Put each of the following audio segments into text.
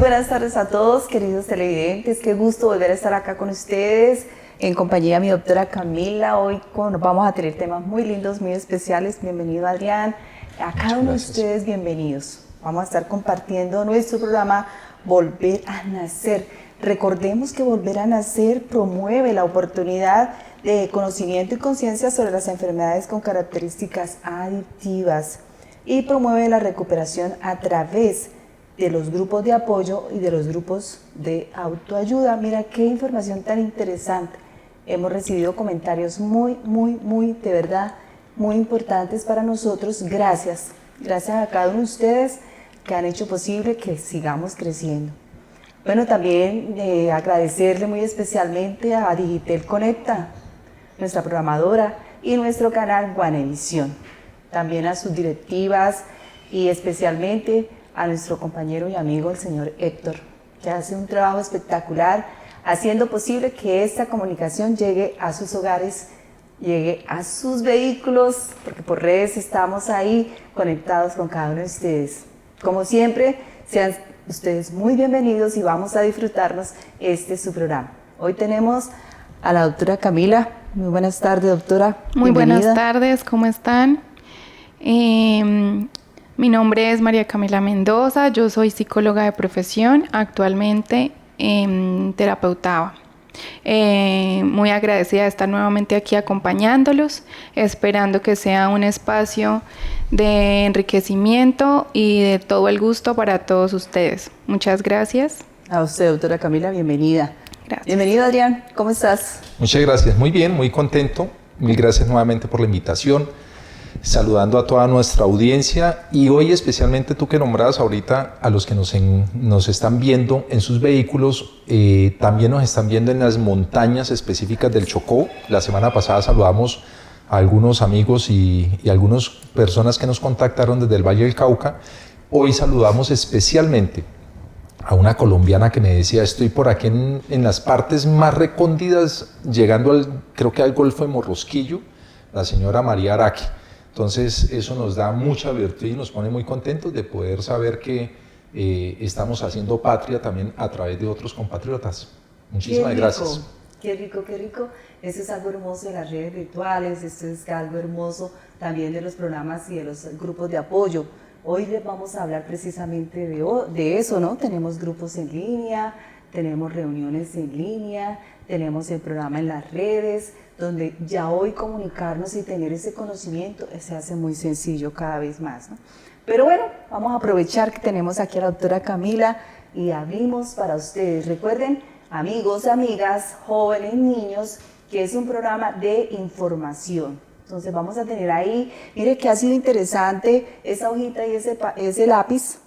buenas tardes a todos, queridos televidentes. Qué gusto volver a estar acá con ustedes en compañía de mi doctora Camila. Hoy vamos a tener temas muy lindos, muy especiales. Bienvenido, Adrián. A cada uno de ustedes, bienvenidos. Vamos a estar compartiendo nuestro programa Volver a Nacer. Recordemos que Volver a Nacer promueve la oportunidad de conocimiento y conciencia sobre las enfermedades con características adictivas y promueve la recuperación a través de los grupos de apoyo y de los grupos de autoayuda. Mira qué información tan interesante. Hemos recibido comentarios muy, de verdad, muy importantes para nosotros. Gracias a cada uno de ustedes que han hecho posible que sigamos creciendo. Bueno, también agradecerle muy especialmente a Digitel Conecta, nuestra programadora, y nuestro canal Guanevisión. También a sus directivas y especialmente a nuestro compañero y amigo, el señor Héctor, que hace un trabajo espectacular, haciendo posible que esta comunicación llegue a sus hogares, llegue a sus vehículos, porque por redes estamos ahí conectados con cada uno de ustedes. Como siempre, sean ustedes muy bienvenidos y vamos a disfrutarnos su programa. Hoy tenemos a la doctora Camila. Muy buenas tardes, doctora. Muy buenas tardes, ¿cómo están? Mi nombre es María Camila Mendoza, yo soy psicóloga de profesión, actualmente terapeuta. Muy agradecida de estar nuevamente aquí acompañándolos, esperando que sea un espacio de enriquecimiento y de todo el gusto para todos ustedes. Muchas gracias. A usted, doctora Camila, bienvenida. Gracias. Bienvenido, Adrián, ¿cómo estás? Muchas gracias, muy bien, muy contento. Mil gracias nuevamente por la invitación. Saludando a toda nuestra audiencia y hoy especialmente tú que nombrabas ahorita a los que nos están viendo en sus vehículos, también nos están viendo en las montañas específicas del Chocó. La semana pasada saludamos a algunos amigos y algunas personas que nos contactaron desde el Valle del Cauca. Hoy saludamos especialmente a una colombiana que me decía, estoy por aquí en las partes más recóndidas, llegando creo que al Golfo de Morrosquillo, la señora María Araque. Entonces eso nos da mucha virtud y nos pone muy contentos de poder saber que estamos haciendo patria también a través de otros compatriotas. Muchísimas gracias. Qué rico. Eso es algo hermoso de las redes virtuales, esto es algo hermoso también de los programas y de los grupos de apoyo. Hoy les vamos a hablar precisamente de eso, ¿no? Tenemos grupos en línea, tenemos reuniones en línea, tenemos el programa en las redes, donde ya hoy comunicarnos y tener ese conocimiento se hace muy sencillo cada vez más, ¿no? Pero bueno, vamos a aprovechar que tenemos aquí a la doctora Camila y abrimos para ustedes. Recuerden, amigos, amigas, jóvenes, niños, que es un programa de información. Entonces vamos a tener ahí, mire que ha sido interesante esa hojita y ese lápiz,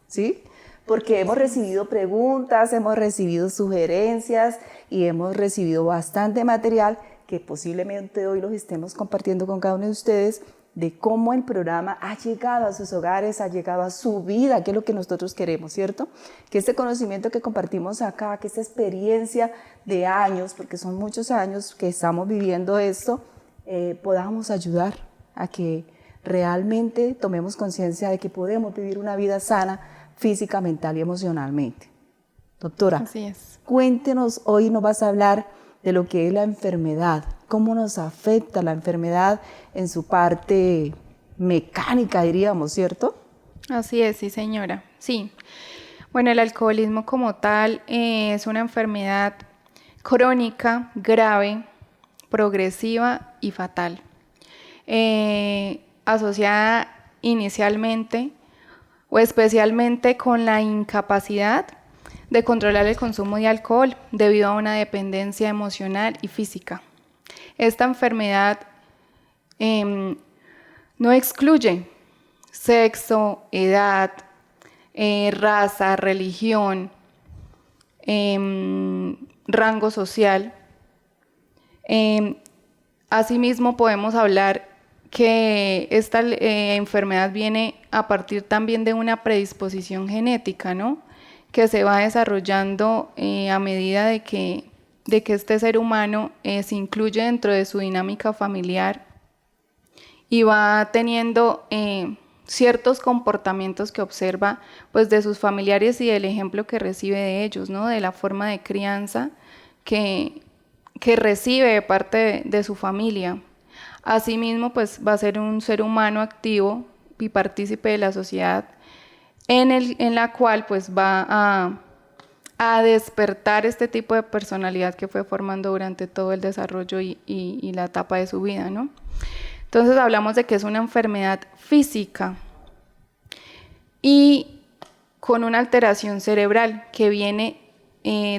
¿sí? Porque hemos recibido preguntas, hemos recibido sugerencias y hemos recibido bastante material que posiblemente hoy los estemos compartiendo con cada uno de ustedes de cómo el programa ha llegado a sus hogares, ha llegado a su vida, que es lo que nosotros queremos, ¿cierto? Que este conocimiento que compartimos acá, que esta experiencia de años, porque son muchos años que estamos viviendo esto, podamos ayudar a que realmente tomemos conciencia de que podemos vivir una vida sana física, mental y emocionalmente. Doctora, así es. Cuéntenos, hoy nos vas a hablar de lo que es la enfermedad, cómo nos afecta la enfermedad en su parte mecánica, diríamos, ¿cierto? Así es, sí señora, sí. Bueno, el alcoholismo como tal es una enfermedad crónica, grave, progresiva y fatal, asociada inicialmente o especialmente con la incapacidad de controlar el consumo de alcohol debido a una dependencia emocional y física. Esta enfermedad no excluye sexo, edad, raza, religión, rango social. Asimismo, podemos hablar que esta enfermedad viene a partir también de una predisposición genética, ¿no? Que se va desarrollando a medida de que este ser humano se incluye dentro de su dinámica familiar y va teniendo ciertos comportamientos que observa pues de sus familiares y del ejemplo que recibe de ellos, ¿no? De la forma de crianza que recibe de parte de su familia. Asimismo, pues va a ser un ser humano activo y partícipe de la sociedad en la cual pues va a despertar este tipo de personalidad que fue formando durante todo el desarrollo y la etapa de su vida, ¿no? Entonces hablamos de que es una enfermedad física y con una alteración cerebral que viene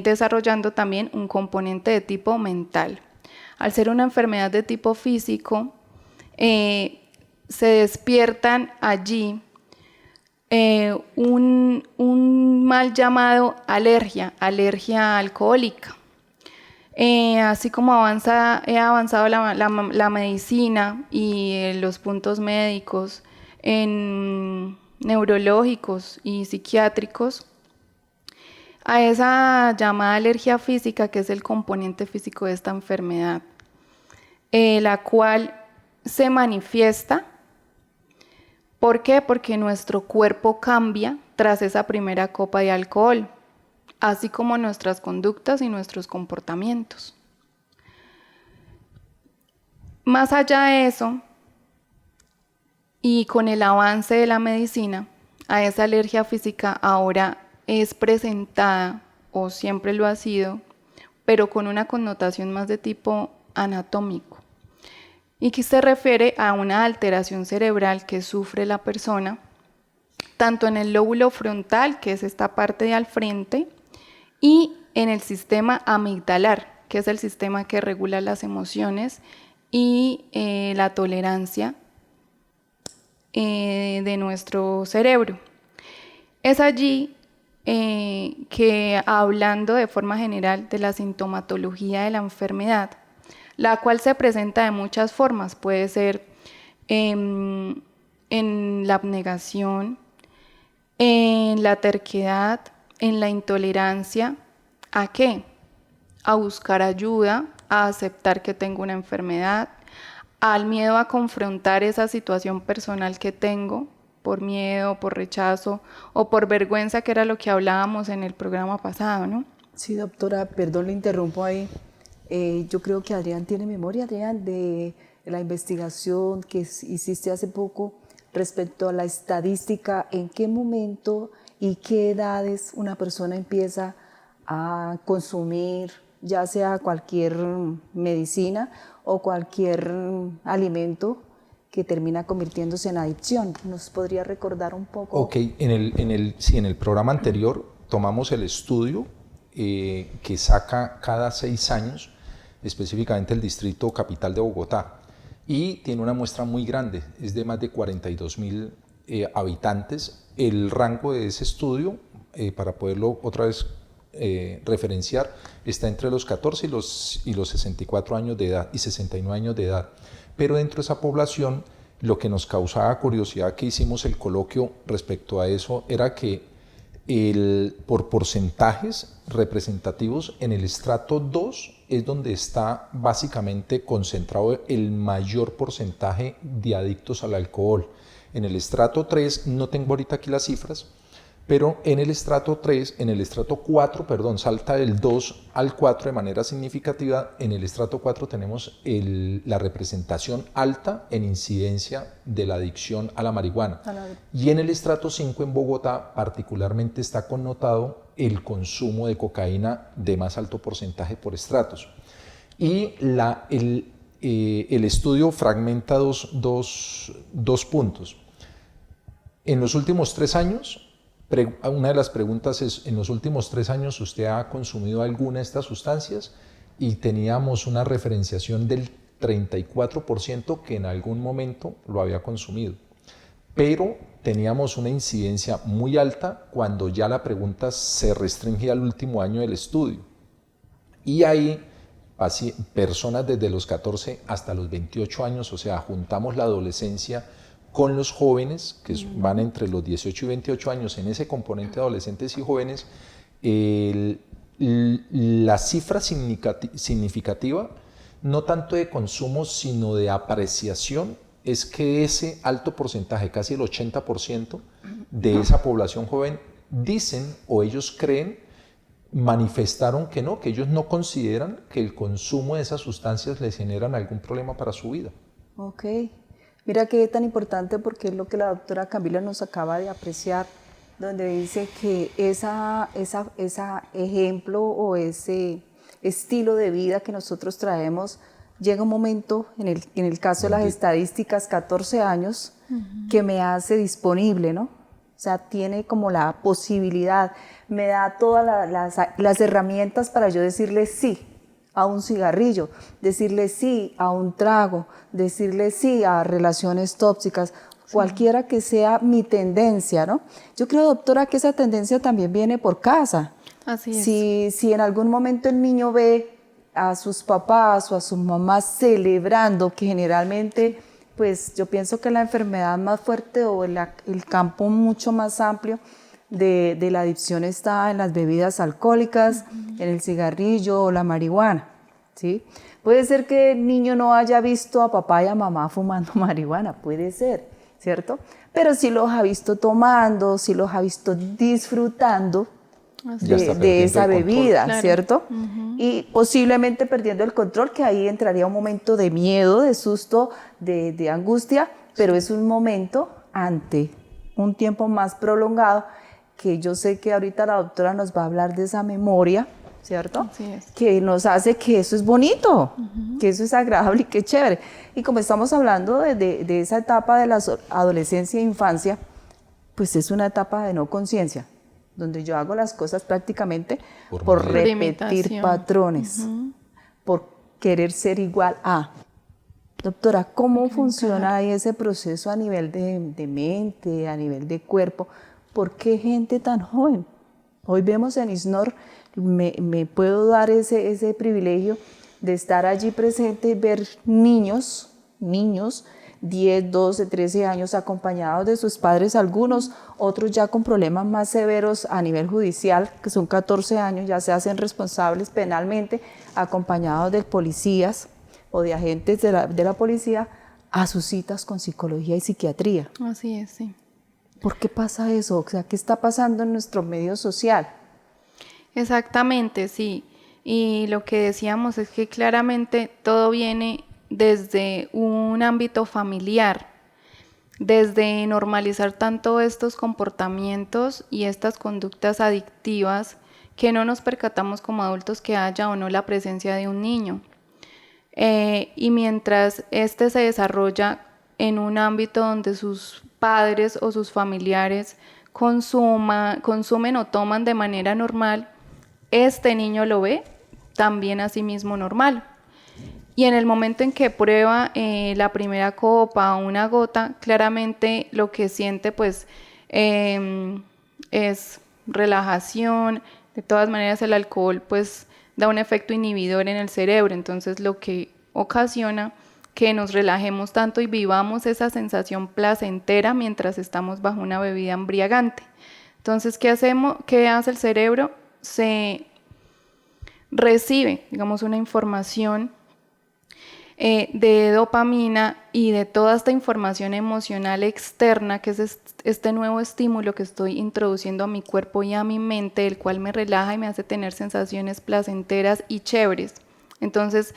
desarrollando también un componente de tipo mental. Al ser una enfermedad de tipo físico, se despiertan allí un mal llamado alergia alcohólica. Así como ha avanzado la medicina y los puntos médicos, neurológicos y psiquiátricos, a esa llamada alergia física, que es el componente físico de esta enfermedad, la cual se manifiesta. ¿Por qué? Porque nuestro cuerpo cambia tras esa primera copa de alcohol, así como nuestras conductas y nuestros comportamientos. Más allá de eso, y con el avance de la medicina, a esa alergia física ahora es presentada, o siempre lo ha sido, pero con una connotación más de tipo anatómico, y que se refiere a una alteración cerebral que sufre la persona, tanto en el lóbulo frontal, que es esta parte de al frente, y en el sistema amigdalar, que es el sistema que regula las emociones y la tolerancia de nuestro cerebro. Es allí que, hablando de forma general de la sintomatología de la enfermedad, la cual se presenta de muchas formas, puede ser en la abnegación, en la terquedad, en la intolerancia. ¿A qué? A buscar ayuda, a aceptar que tengo una enfermedad, al miedo a confrontar esa situación personal que tengo, por miedo, por rechazo o por vergüenza, que era lo que hablábamos en el programa pasado, ¿no? Sí, doctora, perdón, le interrumpo ahí. Yo creo que Adrián tiene memoria, Adrián, de la investigación que hiciste hace poco respecto a la estadística, en qué momento y qué edades una persona empieza a consumir, ya sea cualquier medicina o cualquier alimento que termina convirtiéndose en adicción. ¿Nos podría recordar un poco? Ok, en el programa anterior tomamos el estudio que saca cada 6 años, específicamente el Distrito Capital de Bogotá, y tiene una muestra muy grande, es de más de 42.000 habitantes. El rango de ese estudio, para poderlo otra vez referenciar, está entre los 14 y los 64 años de edad y 69 años de edad. Pero dentro de esa población, lo que nos causaba curiosidad que hicimos el coloquio respecto a eso era que por porcentajes representativos, en el estrato 2 es donde está básicamente concentrado el mayor porcentaje de adictos al alcohol. En el estrato 3, no tengo ahorita aquí las cifras, pero en el estrato 4, perdón, salta del 2 al 4 de manera significativa. En el estrato 4 tenemos la representación alta en incidencia de la adicción a la marihuana. Y en el estrato 5 en Bogotá particularmente está connotado el consumo de cocaína de más alto porcentaje por estratos. Y el estudio fragmenta dos puntos. En los últimos 3 años, una de las preguntas es, ¿en los últimos 3 años usted ha consumido alguna de estas sustancias? Y teníamos una referenciación del 34% que en algún momento lo había consumido. Pero teníamos una incidencia muy alta cuando ya la pregunta se restringía al último año del estudio. Y ahí, personas desde los 14 hasta los 28 años, o sea, juntamos la adolescencia con los jóvenes, que van entre los 18 y 28 años, en ese componente de adolescentes y jóvenes, la cifra significativa, no tanto de consumo, sino de apreciación, es que ese alto porcentaje, casi el 80% de esa población joven, dicen o ellos creen, manifestaron que no, que ellos no consideran que el consumo de esas sustancias les generan algún problema para su vida. Ok, mira qué tan importante, porque es lo que la doctora Camila nos acaba de apreciar, donde dice que ese ejemplo o ese estilo de vida que nosotros traemos, llega un momento, en el caso de las estadísticas, 14 años, que me hace disponible, ¿no? O sea, tiene como la posibilidad, me da todas las herramientas para yo decirle sí a un cigarrillo, decirle sí a un trago, decirle sí a relaciones tóxicas, cualquiera que sea mi tendencia, ¿no? Yo creo, doctora, que esa tendencia también viene por casa. Así es. Si en algún momento el niño ve a sus papás o a sus mamás celebrando, que generalmente, pues yo pienso que la enfermedad más fuerte o el campo mucho más amplio de la adicción está en las bebidas alcohólicas, en el cigarrillo o la marihuana, ¿sí? Puede ser que el niño no haya visto a papá y a mamá fumando marihuana, puede ser, ¿cierto? Pero sí los ha visto tomando, sí los ha visto disfrutando de esa bebida, claro, ¿cierto? Y posiblemente perdiendo el control, que ahí entraría un momento de miedo, de susto, de angustia, pero es un momento ante un tiempo más prolongado, que yo sé que ahorita la doctora nos va a hablar de esa memoria, ¿cierto? Así es. Que nos hace que eso es bonito, que eso es agradable y que chévere. Y como estamos hablando de esa etapa de la adolescencia e infancia, pues es una etapa de no conciencia, donde yo hago las cosas prácticamente por repetir patrones, por querer ser igual a. Doctora, ¿cómo funciona ahí ese proceso a nivel de mente, a nivel de cuerpo? ¿Por qué gente tan joven? Hoy vemos en ISNOR, me puedo dar ese privilegio de estar allí presente y ver niños, 10, 12, 13 años, acompañados de sus padres, algunos, otros ya con problemas más severos a nivel judicial, que son 14 años, ya se hacen responsables penalmente, acompañados de policías o de agentes de la policía, a sus citas con psicología y psiquiatría. Así es, sí. ¿Por qué pasa eso? O sea, ¿qué está pasando en nuestro medio social? Exactamente, sí. Y lo que decíamos es que claramente todo viene desde un ámbito familiar, desde normalizar tanto estos comportamientos y estas conductas adictivas que no nos percatamos como adultos que haya o no la presencia de un niño. Y mientras este se desarrolla en un ámbito donde sus padres o sus familiares consumen o toman de manera normal, este niño lo ve también a sí mismo normal. Y en el momento en que prueba la primera copa o una gota, claramente lo que siente pues es relajación. De todas maneras, el alcohol pues da un efecto inhibidor en el cerebro, entonces lo que ocasiona que nos relajemos tanto y vivamos esa sensación placentera mientras estamos bajo una bebida embriagante. Entonces, ¿qué hacemos? ¿Qué hace el cerebro? Se recibe, digamos, una información de dopamina y de toda esta información emocional externa, que es este nuevo estímulo que estoy introduciendo a mi cuerpo y a mi mente, el cual me relaja y me hace tener sensaciones placenteras y chéveres. Entonces,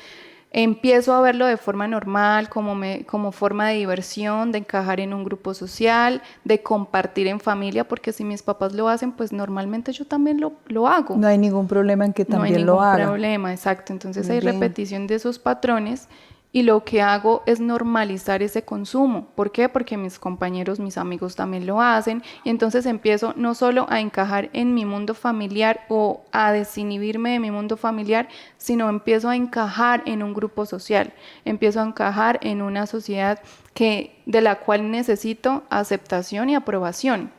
empiezo a verlo de forma normal, como forma de diversión, de encajar en un grupo social, de compartir en familia, porque si mis papás lo hacen, pues normalmente yo también lo hago. No hay ningún problema en que también lo haga. No hay ningún problema, exacto. Entonces hay repetición de esos patrones y lo que hago es normalizar ese consumo. ¿Por qué? Porque mis compañeros, mis amigos también lo hacen y entonces empiezo no solo a encajar en mi mundo familiar o a desinhibirme de mi mundo familiar, sino empiezo a encajar en un grupo social, empiezo a encajar en una sociedad de la cual necesito aceptación y aprobación.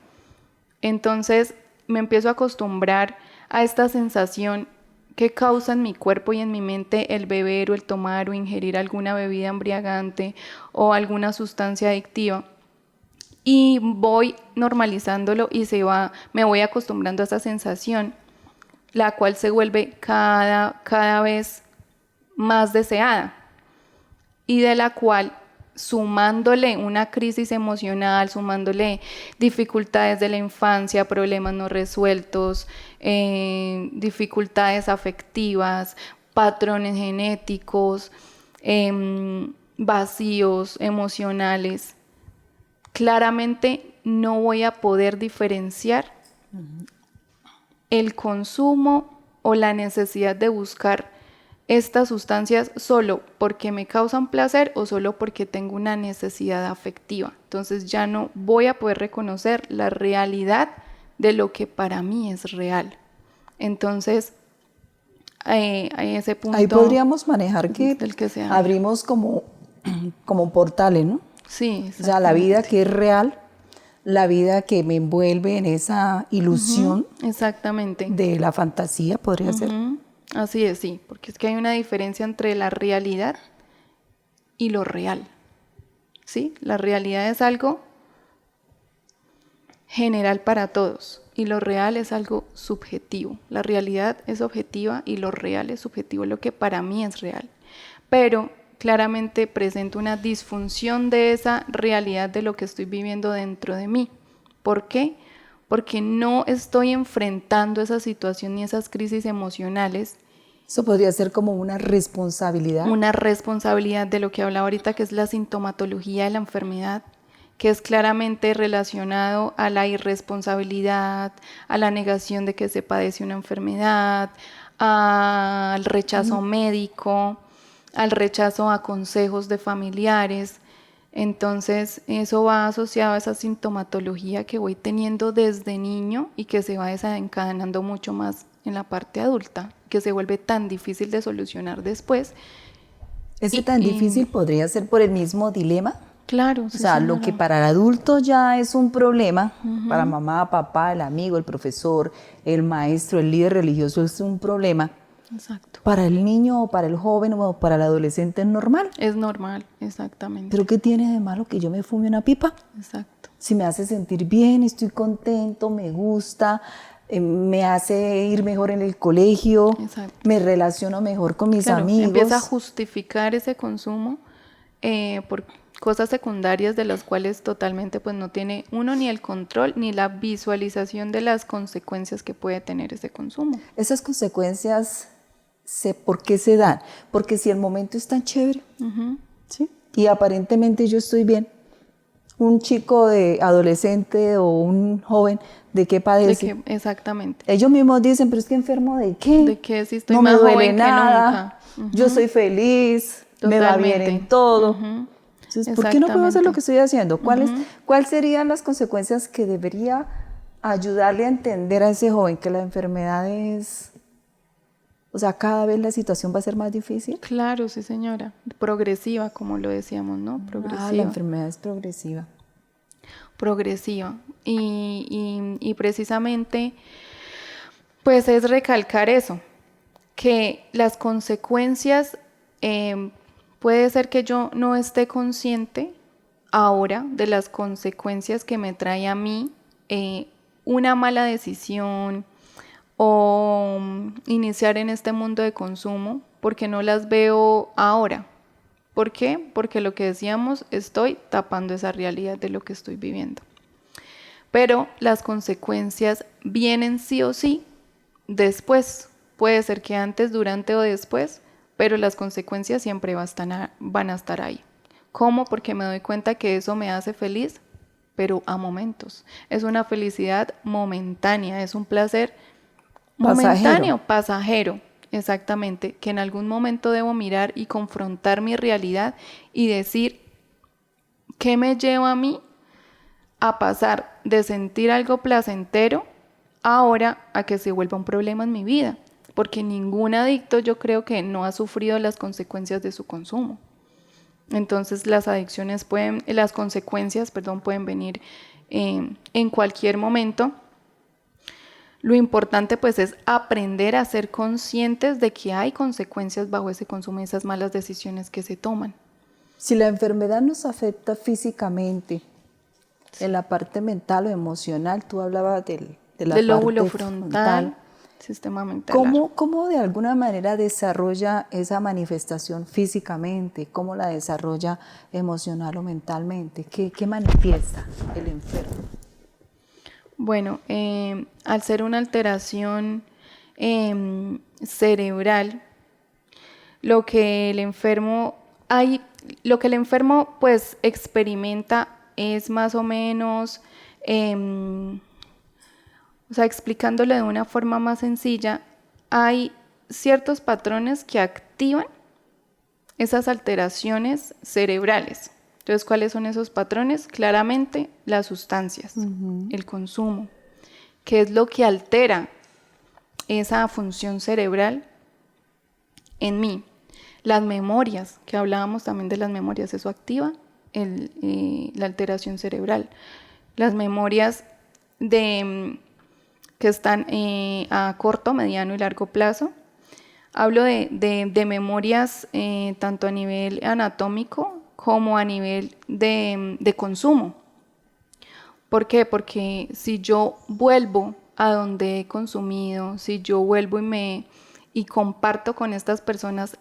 Entonces me empiezo a acostumbrar a esta sensación que causa en mi cuerpo y en mi mente el beber o el tomar o ingerir alguna bebida embriagante o alguna sustancia adictiva. Y voy normalizándolo y me voy acostumbrando a esa sensación, la cual se vuelve cada vez más deseada y de la cual sumándole una crisis emocional, sumándole dificultades de la infancia, problemas no resueltos, dificultades afectivas, patrones genéticos, vacíos emocionales, claramente no voy a poder diferenciar el consumo o la necesidad de buscar estas sustancias solo porque me causan placer o solo porque tengo una necesidad afectiva. Entonces ya no voy a poder reconocer la realidad de lo que para mí es real. Entonces, a ese punto... Ahí podríamos manejar que, del que se habla. abrimos como portales, ¿no? Sí, o sea, la vida que es real, la vida que me envuelve en esa ilusión exactamente. de la fantasía, podría ser. Así es, sí, porque es que hay una diferencia entre la realidad y lo real, ¿sí? La realidad es algo general para todos y lo real es algo subjetivo. La realidad es objetiva y lo real es subjetivo, lo que para mí es real. Pero claramente presento una disfunción de esa realidad de lo que estoy viviendo dentro de mí. ¿Por qué? Porque no estoy enfrentando esa situación ni esas crisis emocionales. Eso podría ser como una responsabilidad. Una responsabilidad de lo que hablaba ahorita, que es la sintomatología de la enfermedad, que es claramente relacionado a la irresponsabilidad, a la negación de que se padece una enfermedad, al rechazo médico, al rechazo a consejos de familiares. Entonces eso va asociado a esa sintomatología que voy teniendo desde niño y que se va desencadenando mucho más en la parte adulta, que se vuelve tan difícil de solucionar después. Ese tan difícil podría ser por el mismo dilema. Claro. O sea, lo que para el adulto ya es un problema, para mamá, papá, el amigo, el profesor, el maestro, el líder religioso es un problema. Exacto. Para el niño o para el joven o para el adolescente es normal. Es normal, exactamente. ¿Pero qué tiene de malo que yo me fume una pipa? Exacto. Si me hace sentir bien, estoy contento, me gusta, me hace ir mejor en el colegio, Exacto. me relaciono mejor con mis amigos. Empieza a justificar ese consumo por cosas secundarias de las cuales totalmente pues no tiene uno ni el control ni la visualización de las consecuencias que puede tener ese consumo. Esas consecuencias, ¿por qué se dan? Porque si el momento es tan chévere, ¿sí? Y aparentemente yo estoy bien, un chico de adolescente o un joven, ¿de qué padece? Exactamente. Ellos mismos dicen, pero es que enfermo ¿de qué? De que si estoy no más me duele joven nada, que nunca. Yo soy feliz, me va bien en todo. Entonces, ¿por qué no puedo hacer lo que estoy haciendo? ¿Cuáles serían las consecuencias que debería ayudarle a entender a ese joven que la enfermedad es... O sea, cada vez la situación va a ser más difícil? Claro, sí, señora. Progresiva, como lo decíamos, ¿no? Progresiva. La enfermedad es progresiva. Progresiva. Y precisamente, pues es recalcar eso, que las consecuencias, puede ser que yo no esté consciente ahora de las consecuencias que me trae a mí una mala decisión, o iniciar en este mundo de consumo, porque no las veo ahora. ¿Por qué? Porque lo que decíamos, estoy tapando esa realidad de lo que estoy viviendo. Pero las consecuencias vienen sí o sí después. Puede ser que antes, durante o después, pero las consecuencias siempre van a estar ahí. ¿Cómo? Porque me doy cuenta que eso me hace feliz, pero a momentos. Es una felicidad momentánea, es un placer momentáneo, pasajero, exactamente, que en algún momento debo mirar y confrontar mi realidad y decir qué me lleva a mí a pasar de sentir algo placentero ahora a que se vuelva un problema en mi vida, porque ningún adicto yo creo que no ha sufrido las consecuencias de su consumo. Entonces las consecuencias pueden venir en cualquier momento. Lo importante pues es aprender a ser conscientes de que hay consecuencias bajo ese consumo y esas malas decisiones que se toman. Si la enfermedad nos afecta físicamente, en la parte mental o emocional, tú hablabas del lóbulo frontal. sistema mental largo. ¿Cómo de alguna manera desarrolla esa manifestación físicamente? ¿Cómo la desarrolla emocional o mentalmente? ¿Qué manifiesta el enfermo? Bueno, al ser una alteración cerebral, lo que el enfermo pues experimenta es más o menos, o sea, explicándolo de una forma más sencilla, hay ciertos patrones que activan esas alteraciones cerebrales. Entonces, ¿cuáles son esos patrones? Claramente, las sustancias, el consumo, que es lo que altera esa función cerebral en mí. Las memorias, que hablábamos también de las memorias, eso activa la alteración cerebral. Las memorias que están a corto, mediano y largo plazo. Hablo de memorias tanto a nivel anatómico como a nivel de consumo. ¿Por qué? Porque si yo vuelvo a donde he consumido, si yo vuelvo y comparto con estas personas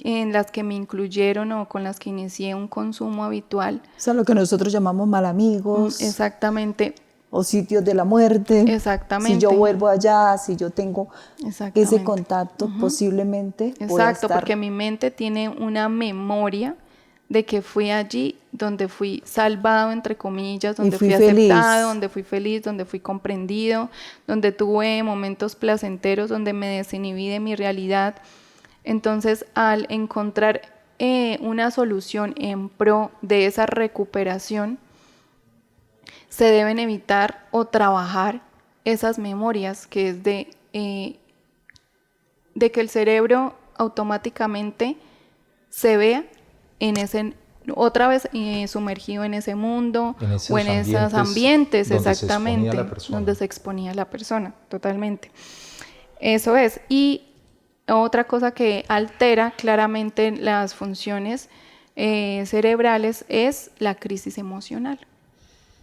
en las que me incluyeron o con las que inicié un consumo habitual. O sea, lo que nosotros llamamos mal amigos. Exactamente. O sitios de la muerte. Exactamente. Si yo vuelvo allá, si yo tengo ese contacto, posiblemente pueda estar. Porque mi mente tiene una memoria de que fui allí donde fui salvado, entre comillas, donde fui aceptado, donde fui feliz, donde fui comprendido, donde tuve momentos placenteros, donde me desinhibí de mi realidad. Entonces, al encontrar una solución en pro de esa recuperación, se deben evitar o trabajar esas memorias, que es de que el cerebro automáticamente se vea otra vez sumergido en ese mundo o en esos ambientes, exactamente, donde se exponía la persona, totalmente. Eso es. Y otra cosa que altera claramente las funciones cerebrales es la crisis emocional.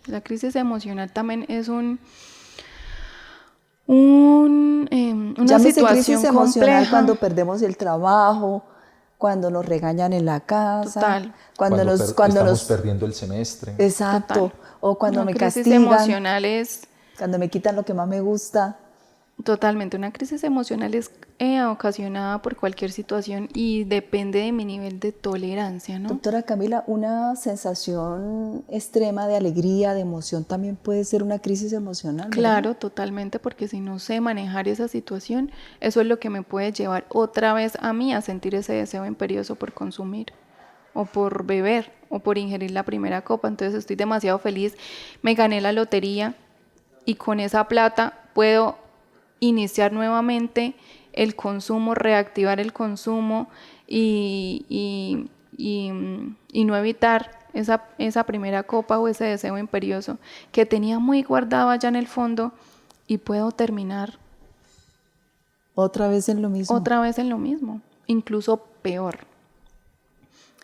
La crisis emocional también es una situación crisis emocional cuando perdemos el trabajo, cuando nos regañan en la casa, total. Cuando estamos perdiendo el semestre. Exacto. Total. O cuando me castigan. Crisis emocional es cuando me quitan lo que más me gusta. Totalmente, una crisis emocional es ocasionada por cualquier situación y depende de mi nivel de tolerancia, ¿no? Doctora Camila, ¿una sensación extrema de alegría, de emoción también puede ser una crisis emocional? Claro, ¿verdad? totalmente, porque si no sé manejar esa situación, eso es lo que me puede llevar otra vez a mí a sentir ese deseo imperioso por consumir, o por beber, o por ingerir la primera copa. Entonces estoy demasiado feliz, me gané la lotería y con esa plata puedo iniciar nuevamente el consumo, reactivar el consumo y no evitar esa primera copa o ese deseo imperioso que tenía muy guardado allá en el fondo y puedo terminar otra vez en lo mismo. Otra vez en lo mismo, incluso peor.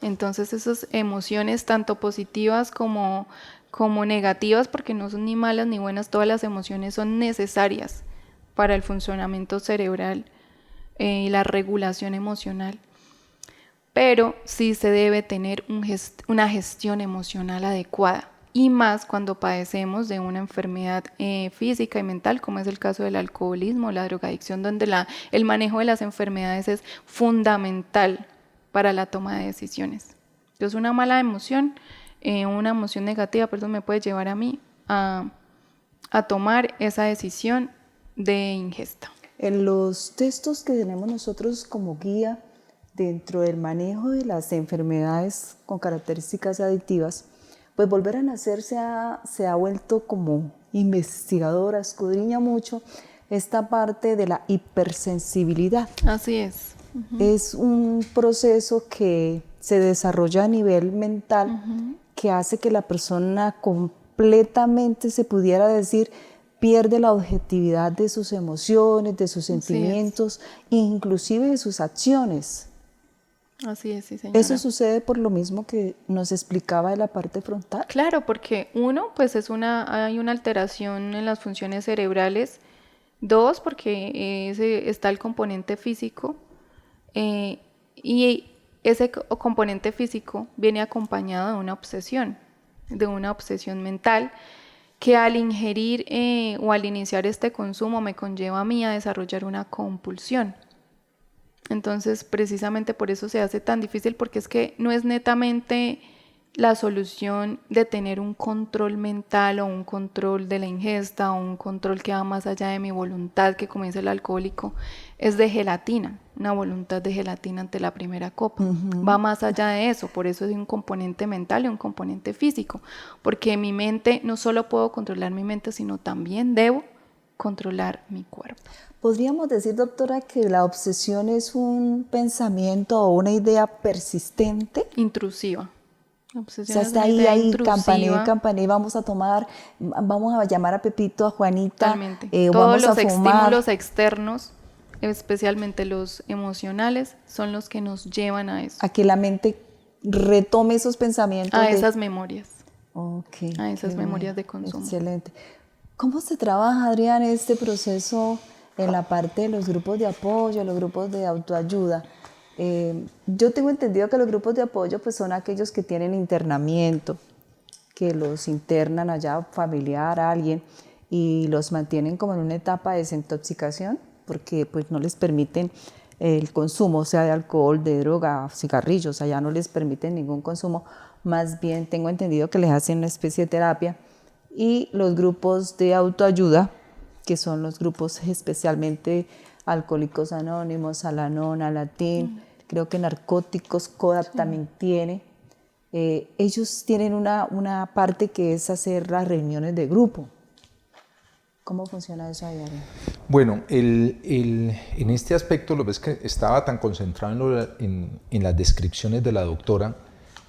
Entonces esas emociones tanto positivas como negativas, porque no son ni malas ni buenas, todas las emociones son necesarias para el funcionamiento cerebral y la regulación emocional. Pero sí se debe tener una gestión emocional adecuada, y más cuando padecemos de una enfermedad física y mental, como es el caso del alcoholismo, la drogadicción, donde el manejo de las enfermedades es fundamental para la toma de decisiones. Entonces una mala emoción, una emoción negativa, me puede llevar a mí a tomar esa decisión de ingesta. En los textos que tenemos nosotros como guía dentro del manejo de las enfermedades con características adictivas, pues Volver a Nacer se ha vuelto como investigadora, escudriña mucho esta parte de la hipersensibilidad. Así es. Es un proceso que se desarrolla a nivel mental, que hace que la persona completamente, se pudiera decir, pierde la objetividad de sus emociones, de sus sentimientos, inclusive de sus acciones. Así es, sí, señora. ¿Eso sucede por lo mismo que nos explicaba de la parte frontal? Claro, porque hay una alteración en las funciones cerebrales 2, porque está el componente físico, y ese componente físico viene acompañado de una obsesión mental, que al ingerir o al iniciar este consumo me conlleva a mí a desarrollar una compulsión. Entonces, precisamente por eso se hace tan difícil, porque es que no es netamente la solución de tener un control mental o un control de la ingesta o un control que va más allá de mi voluntad, que como dice el alcohólico, es de gelatina, una voluntad de gelatina ante la primera copa. Va más allá de eso, por eso es un componente mental y un componente físico, porque mi mente, no solo puedo controlar mi mente, sino también debo controlar mi cuerpo. ¿Podríamos decir, doctora, que la obsesión es un pensamiento o una idea persistente? Intrusiva. O sea, está ahí, campanea, vamos a tomar, vamos a llamar a Pepito, a Juanita, totalmente. Todos vamos los estímulos externos, especialmente los emocionales, son los que nos llevan a eso. A que la mente retome esos pensamientos. A esas memorias. Okay, a esas memorias de consumo. Excelente. ¿Cómo se trabaja, Adrián, este proceso en la parte de los grupos de apoyo, los grupos de autoayuda? Yo tengo entendido que los grupos de apoyo pues, son aquellos que tienen internamiento, que los internan allá, familiar, a alguien, y los mantienen como en una etapa de desintoxicación, porque pues, no les permiten el consumo, sea de alcohol, de droga, cigarrillos, allá no les permiten ningún consumo, más bien tengo entendido que les hacen una especie de terapia. Y los grupos de autoayuda, que son los grupos especialmente Alcohólicos Anónimos, Al-Anon, Alatín, creo que Narcóticos, CODAP también tiene. Ellos tienen una parte que es hacer las reuniones de grupo. ¿Cómo funciona eso ahí, Ariel? Bueno, en este aspecto lo ves que estaba tan concentrado en las descripciones de la doctora,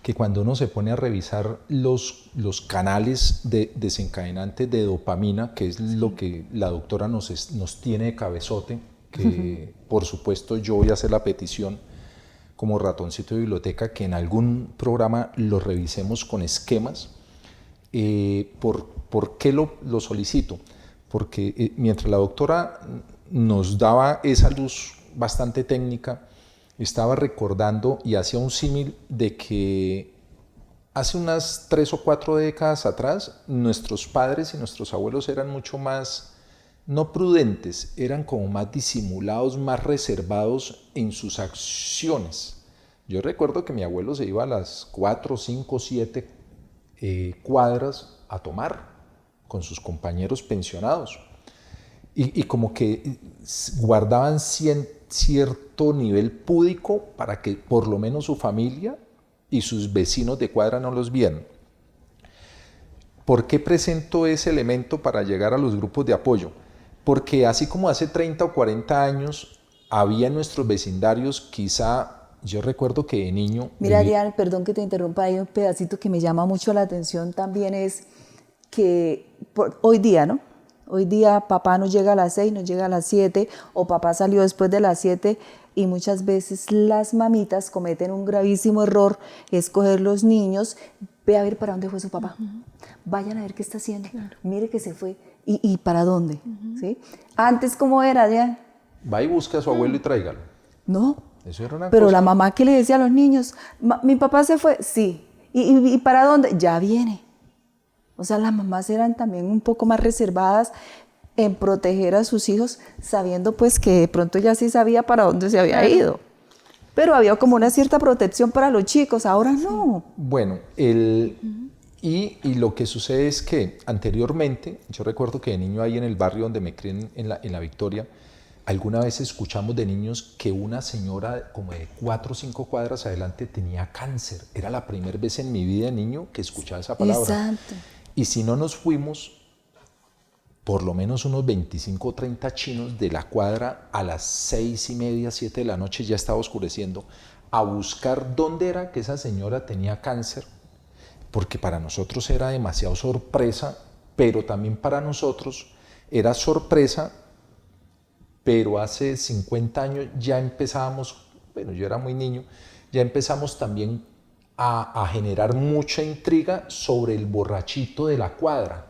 que cuando uno se pone a revisar los canales desencadenantes de dopamina, que es lo que la doctora nos tiene de cabezote, que por supuesto yo voy a hacer la petición como ratoncito de biblioteca que en algún programa lo revisemos con esquemas. ¿Por qué lo solicito? Porque mientras la doctora nos daba esa luz bastante técnica, estaba recordando y hacía un símil de que hace unas 3 o 4 décadas atrás nuestros padres y nuestros abuelos eran mucho más, no prudentes, eran como más disimulados, más reservados en sus acciones. Yo recuerdo que mi abuelo se iba a las 4, 5, 7 cuadras a tomar con sus compañeros pensionados y como que guardaban cierto nivel púdico para que por lo menos su familia y sus vecinos de cuadra no los vieran. ¿Por qué presento ese elemento para llegar a los grupos de apoyo? Porque así como hace 30 o 40 años había en nuestros vecindarios, quizá yo recuerdo que de niño... Mira, Ariel, perdón que te interrumpa, hay un pedacito que me llama mucho la atención también, es que hoy día, ¿no? Hoy día papá no llega a las 6, no llega a las 7, o papá salió después de las 7, y muchas veces las mamitas cometen un gravísimo error, es coger los niños, ve a ver para dónde fue su papá, vayan a ver qué está haciendo, mire que se fue, y para dónde, ¿sí? Antes, ¿cómo era, Adrián? Va y busca a su abuelo y tráigalo. No, eso era una pero cosa... la mamá que le decía a los niños, mi papá se fue, sí, ¿y para dónde? Ya viene. O sea, las mamás eran también un poco más reservadas en proteger a sus hijos, sabiendo pues que de pronto ya sí sabía para dónde se había ido. Pero había como una cierta protección para los chicos, ahora no. Bueno, y lo que sucede es que anteriormente, yo recuerdo que de niño ahí en el barrio donde me crié en la Victoria, alguna vez escuchamos de niños que una señora como de 4 o 5 cuadras adelante tenía cáncer. Era la primera vez en mi vida de niño que escuchaba esa palabra. Exacto. Y si no nos fuimos, por lo menos unos 25 o 30 chinos de la cuadra a las 6:30, 7 de la noche, ya estaba oscureciendo, a buscar dónde era que esa señora tenía cáncer, porque para nosotros era demasiado sorpresa, pero también para nosotros era sorpresa, pero hace 50 años ya empezábamos, bueno, yo era muy niño, ya empezamos también a generar mucha intriga sobre el borrachito de la cuadra.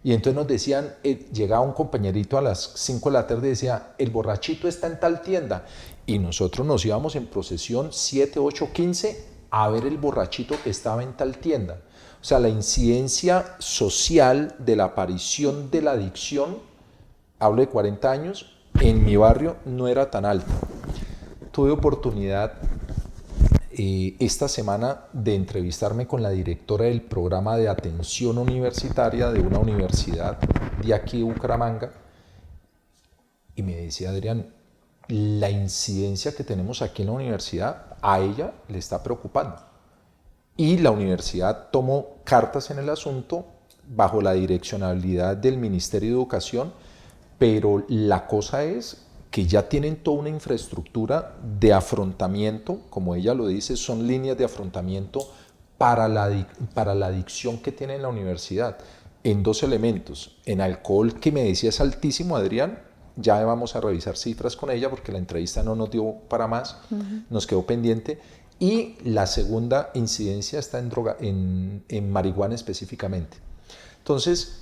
Y entonces nos decían, llegaba un compañerito a las 5 de la tarde y decía, el borrachito está en tal tienda. Y nosotros nos íbamos en procesión 7, 8, 15 a ver el borrachito que estaba en tal tienda. O sea, la incidencia social de la aparición de la adicción, hablo de 40 años, en mi barrio no era tan alta. Tuve oportunidad esta semana de entrevistarme con la directora del programa de atención universitaria de una universidad de aquí de Bucaramanga y me decía, Adrián, la incidencia que tenemos aquí en la universidad a ella le está preocupando. Y la universidad tomó cartas en el asunto bajo la direccionalidad del Ministerio de Educación, pero la cosa es que ya tienen toda una infraestructura de afrontamiento, como ella lo dice, son líneas de afrontamiento para la adicción que tiene la universidad, en 2 elementos. En alcohol, que me decía es altísimo, Adrián, ya vamos a revisar cifras con ella porque la entrevista no nos dio para más, nos quedó pendiente. Y la segunda incidencia está en droga, en marihuana específicamente. Entonces,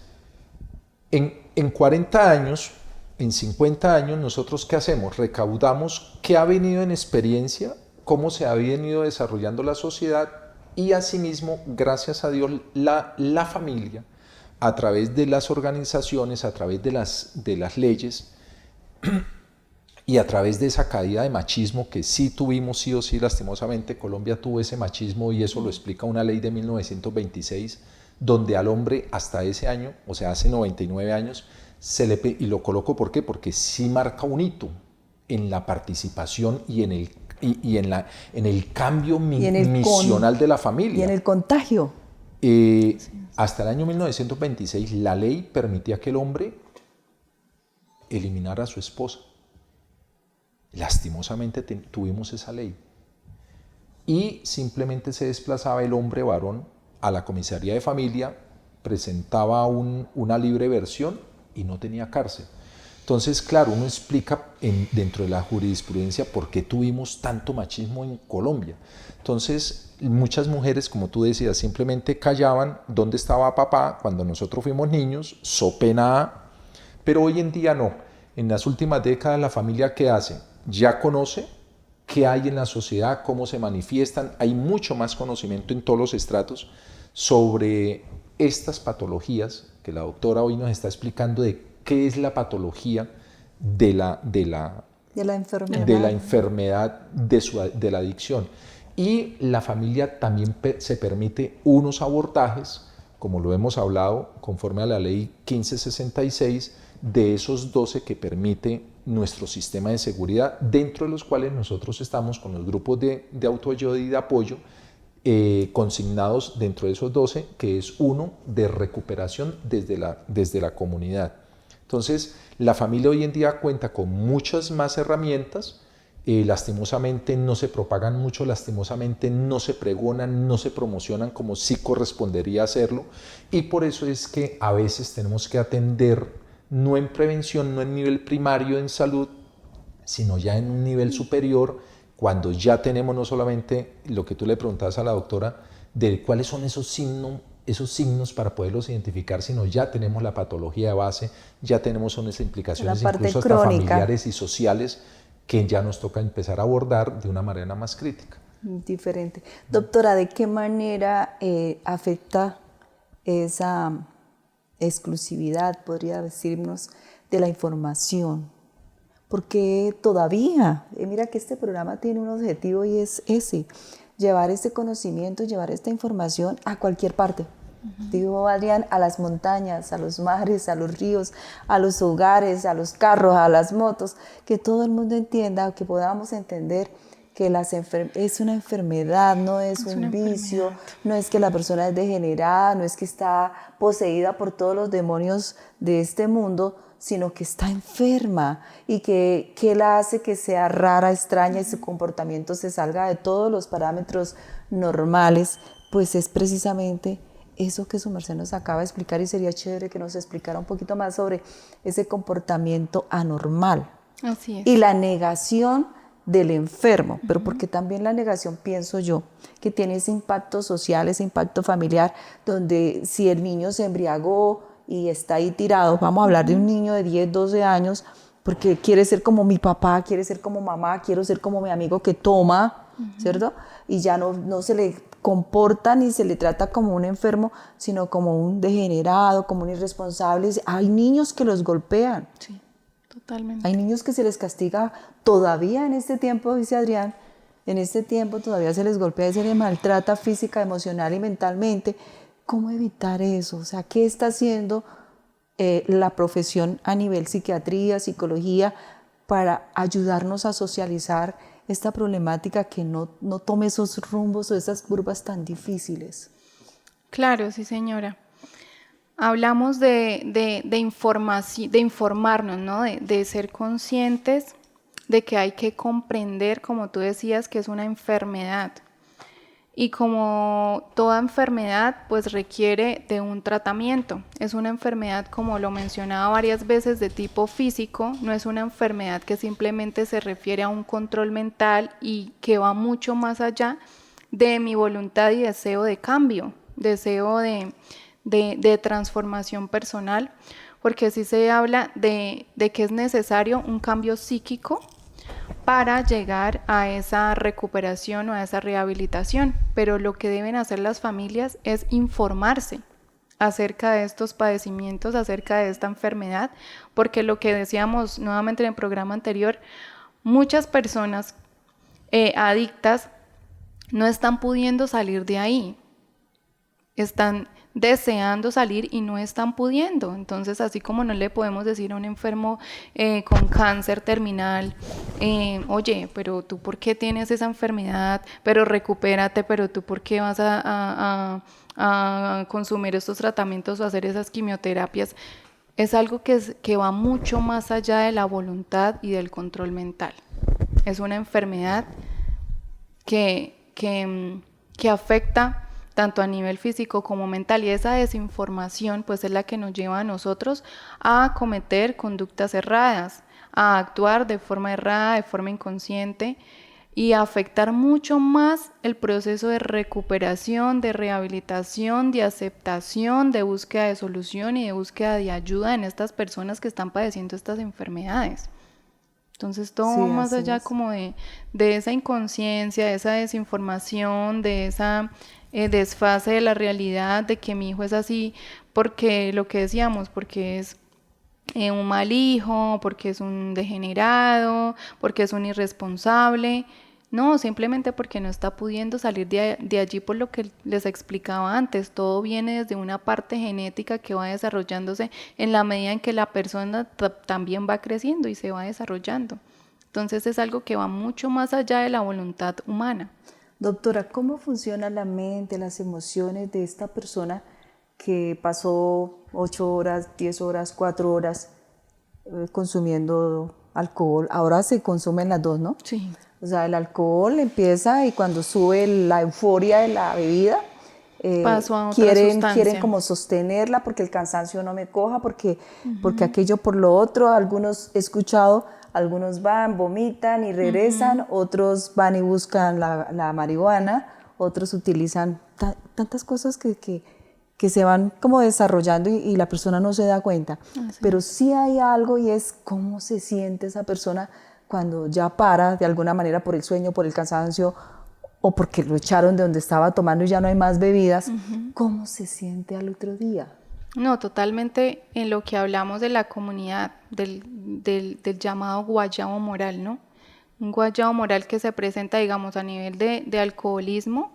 en 40 años, en 50 años, nosotros ¿qué hacemos? Recaudamos qué ha venido en experiencia, cómo se ha venido desarrollando la sociedad y asimismo, gracias a Dios, la familia, a través de las organizaciones, a través de las leyes y a través de esa caída de machismo que sí tuvimos, sí o sí, lastimosamente, Colombia tuvo ese machismo y eso lo explica una ley de 1926, donde al hombre hasta ese año, o sea, hace 99 años, y lo coloco ¿por qué? Porque sí marca un hito en la participación y en el cambio misional de la familia. Y en el contagio. Hasta el año 1926 la ley permitía que el hombre eliminara a su esposa. Lastimosamente tuvimos esa ley. Y simplemente se desplazaba el hombre varón a la comisaría de familia, presentaba una libre versión y no tenía cárcel. Entonces, claro, uno explica dentro de la jurisprudencia por qué tuvimos tanto machismo en Colombia. Entonces, muchas mujeres, como tú decías, simplemente callaban dónde estaba papá cuando nosotros fuimos niños, so pena, pero hoy en día no. En las últimas décadas, la familia, ¿qué hace? Ya conoce qué hay en la sociedad, cómo se manifiestan, hay mucho más conocimiento en todos los estratos sobre estas patologías que la doctora hoy nos está explicando de qué es la patología de la enfermedad de la adicción. Y la familia también se permite unos abordajes, como lo hemos hablado, conforme a la ley 1566, de esos 12 que permite nuestro sistema de seguridad, dentro de los cuales nosotros estamos con los grupos de autoayuda y de apoyo, consignados dentro de esos 12, que es uno de recuperación desde la comunidad. Entonces, la familia hoy en día cuenta con muchas más herramientas, lastimosamente no se propagan mucho, lastimosamente no se pregonan, no se promocionan como sí correspondería hacerlo, y por eso es que a veces tenemos que atender, no en prevención, no en nivel primario en salud, sino ya en un nivel superior, cuando ya tenemos no solamente lo que tú le preguntabas a la doctora, de cuáles son esos signos para poderlos identificar, sino ya tenemos la patología de base, ya tenemos unas implicaciones incluso hasta familiares y sociales que ya nos toca empezar a abordar de una manera más crítica. Diferente. Doctora, ¿de qué manera afecta esa exclusividad, podría decirnos, de la información? Porque todavía, mira que este programa tiene un objetivo y es ese, llevar este conocimiento, llevar esta información a cualquier parte. Digo, Adrián, a las montañas, a los mares, a los ríos, a los hogares, a los carros, a las motos, que todo el mundo entienda, que podamos entender que es una enfermedad, no es un vicio, no es que la persona es degenerada, no es que está poseída por todos los demonios de este mundo, sino que está enferma y que la hace que sea rara, extraña y su comportamiento se salga de todos los parámetros normales, pues es precisamente eso que su merced nos acaba de explicar, y sería chévere que nos explicara un poquito más sobre ese comportamiento anormal. Así es. Y la negación del enfermo, pero porque también la negación, pienso yo, que tiene ese impacto social, ese impacto familiar, donde si el niño se embriagó y está ahí tirado. Vamos a hablar de un niño de 10, 12 años porque quiere ser como mi papá, quiere ser como mamá, quiero ser como mi amigo que toma, ¿cierto? Y ya no se le comporta ni se le trata como un enfermo, sino como un degenerado, como un irresponsable. Hay niños que los golpean. Sí, totalmente. Hay niños que se les castiga todavía en este tiempo, dice Adrián, en este tiempo todavía se les golpea y se les maltrata física, emocional y mentalmente. ¿Cómo evitar eso? O sea, ¿qué está haciendo la profesión a nivel psiquiatría, psicología, para ayudarnos a socializar esta problemática que no tome esos rumbos o esas curvas tan difíciles? Claro, sí, señora. Hablamos de informarnos, ¿no? De ser conscientes de que hay que comprender, como tú decías, que es una enfermedad. Y como toda enfermedad, pues requiere de un tratamiento. Es una enfermedad, como lo mencionaba varias veces, de tipo físico. No es una enfermedad que simplemente se refiere a un control mental y que va mucho más allá de mi voluntad y deseo de cambio, deseo de transformación personal, porque sí se habla de que es necesario un cambio psíquico para llegar a esa recuperación o a esa rehabilitación. Pero lo que deben hacer las familias es informarse acerca de estos padecimientos, acerca de esta enfermedad, porque lo que decíamos nuevamente en el programa anterior, muchas personas adictas no están pudiendo salir de ahí, están deseando salir y no están pudiendo. Entonces, así como no le podemos decir a un enfermo con cáncer terminal, oye, pero tú por qué tienes esa enfermedad, pero recupérate, pero tú por qué vas a consumir estos tratamientos o hacer esas quimioterapias, es algo que va mucho más allá de la voluntad y del control mental. Es una enfermedad que afecta tanto a nivel físico como mental, y esa desinformación pues es la que nos lleva a nosotros a cometer conductas erradas, a actuar de forma errada, de forma inconsciente, y a afectar mucho más el proceso de recuperación, de rehabilitación, de aceptación, de búsqueda de solución y de búsqueda de ayuda en estas personas que están padeciendo estas enfermedades. Entonces todo Sí, más así allá es. como de esa inconsciencia, de esa desinformación, de esa desfase de la realidad, de que mi hijo es así porque lo que decíamos, porque es un mal hijo, porque es un degenerado, porque es un irresponsable. No, simplemente porque no está pudiendo salir de allí, por lo que les explicaba antes. Todo viene desde una parte genética que va desarrollándose en la medida en que la persona también va creciendo y se va desarrollando. Entonces es algo que va mucho más allá de la voluntad humana. Doctora, ¿cómo funciona la mente, las emociones de esta persona que pasó 8 horas, 10 horas, 4 horas consumiendo alcohol? Ahora se consumen las dos, ¿no? Sí. O sea, el alcohol empieza y cuando sube la euforia de la bebida, Paso a otra quieren sustancia. como sostenerla porque el cansancio no me coja, porque aquello por lo otro. Algunos he escuchado, algunos van, vomitan y regresan, otros van y buscan la marihuana, otros utilizan tantas cosas que se van como desarrollando y la persona no se da cuenta. Pero sí hay algo, y es cómo se siente esa persona cuando ya para de alguna manera por el sueño, por el cansancio o porque lo echaron de donde estaba tomando y ya no hay más bebidas. ¿Cómo se siente al otro día? No, totalmente en lo que hablamos de la comunidad, del llamado guayabo moral, ¿no? Un guayabo moral que se presenta, digamos, a nivel de alcoholismo,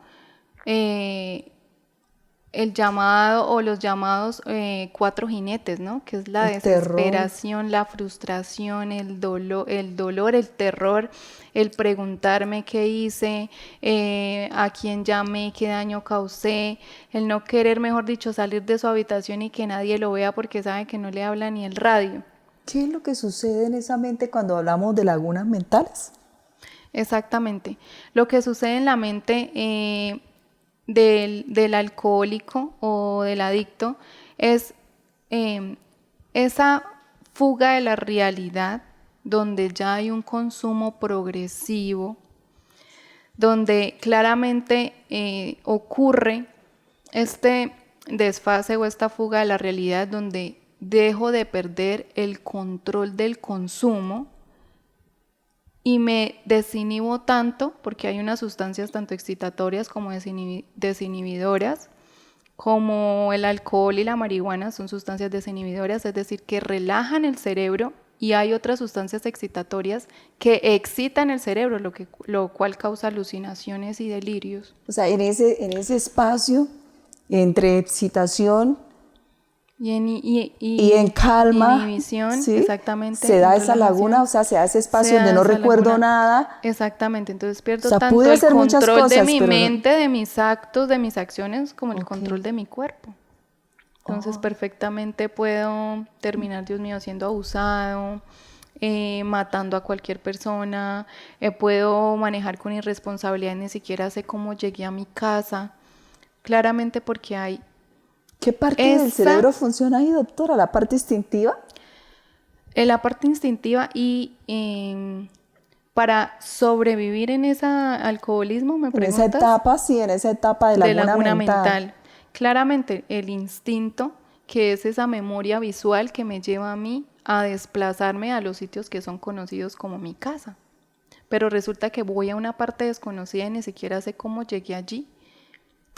el llamado o los llamados cuatro jinetes, ¿no? Que es la El terror. desesperación, la frustración, el dolor, el terror, el preguntarme qué hice, a quién llamé, qué daño causé, el no querer, mejor dicho, salir de su habitación y que nadie lo vea porque sabe que no le habla ni el radio. ¿Qué es lo que sucede en esa mente cuando hablamos de lagunas mentales? Exactamente. Lo que sucede en la mente del alcohólico o del adicto es esa fuga de la realidad, donde ya hay un consumo progresivo, donde claramente ocurre desfase o esta fuga de la realidad donde dejo de perder el control del consumo y me desinhibo tanto, porque hay unas sustancias tanto excitatorias como desinhibidoras, como el alcohol y la marihuana son sustancias desinhibidoras, es decir, que relajan el cerebro, y hay otras sustancias excitatorias que excitan el cerebro, lo cual causa alucinaciones y delirios. O sea, en ese espacio entre excitación y en calma, inhibición, ¿sí? exactamente, se da esa laguna, o sea, se da ese espacio donde no recuerdo nada. Exactamente, entonces pierdo, o sea, tanto pude el hacer muchas control cosas, de mi pero mente, de mis actos, de mis acciones, como el control de mi cuerpo. Entonces perfectamente puedo terminar, Dios mío, siendo abusado, matando a cualquier persona, puedo manejar con irresponsabilidad, ni siquiera sé cómo llegué a mi casa, claramente porque hay ¿Qué parte del cerebro funciona ahí, doctora? ¿La parte instintiva? La parte instintiva y para sobrevivir en ese alcoholismo, me preguntas. En esa etapa, sí, en esa etapa de laguna mental. Claramente el instinto, que es esa memoria visual que me lleva a mí a desplazarme a los sitios que son conocidos como mi casa. Pero resulta que voy a una parte desconocida y ni siquiera sé cómo llegué allí.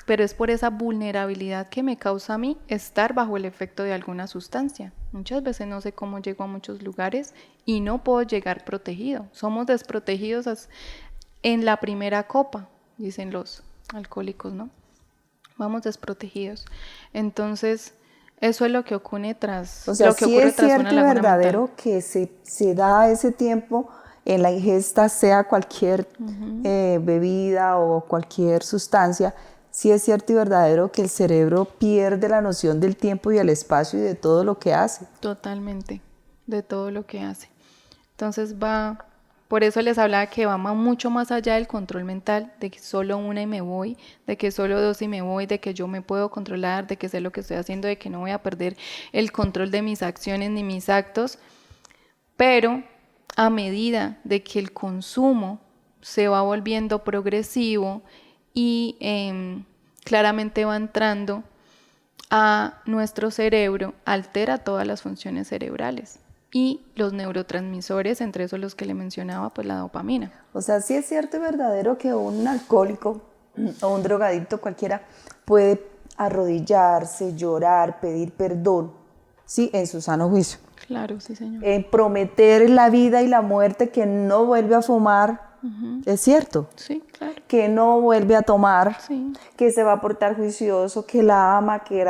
Pero es por esa vulnerabilidad que me causa a mí estar bajo el efecto de alguna sustancia. Muchas veces no sé cómo llego a muchos lugares y no puedo llegar protegido. Somos desprotegidos en la primera copa, dicen los alcohólicos, ¿no? Vamos desprotegidos. Entonces, eso es lo que ocurre tras, o sea, lo que sí ocurre es tras cierto una y laguna verdadero mental. que se da ese tiempo en la ingesta, sea cualquier bebida o cualquier sustancia. Sí es cierto y verdadero que el cerebro pierde la noción del tiempo y el espacio y de todo lo que hace. Totalmente, de todo lo que hace. Entonces por eso les hablaba que va mucho más allá del control mental, de que solo una y me voy, de que solo dos y me voy, de que yo me puedo controlar, de que sé lo que estoy haciendo, de que no voy a perder el control de mis acciones ni mis actos, pero a medida de que el consumo se va volviendo progresivo y claramente va entrando a nuestro cerebro, altera todas las funciones cerebrales y los neurotransmisores, entre esos los que le mencionaba, pues la dopamina. O sea, sí es cierto y verdadero que un alcohólico o un drogadicto cualquiera puede arrodillarse, llorar, pedir perdón, ¿sí? En su sano juicio. Claro, sí, señor. Prometer la vida y la muerte que no vuelve a fumar, es cierto. Sí, claro. Que no vuelve a tomar, Sí. que se va a portar juicioso, que la ama, que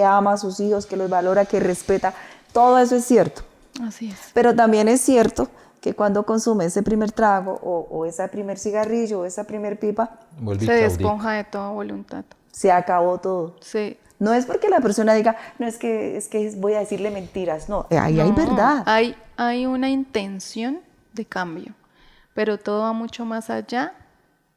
ama a sus hijos, que los valora, que respeta. Todo eso es cierto. Así es. Pero también es cierto que cuando consume ese primer trago o ese primer cigarrillo o esa primer pipa, se desponja de toda voluntad. Se acabó todo. Sí. No es porque la persona diga, no, es que voy a decirle mentiras. No, ahí hay verdad. Hay una intención de cambio, pero todo va mucho más allá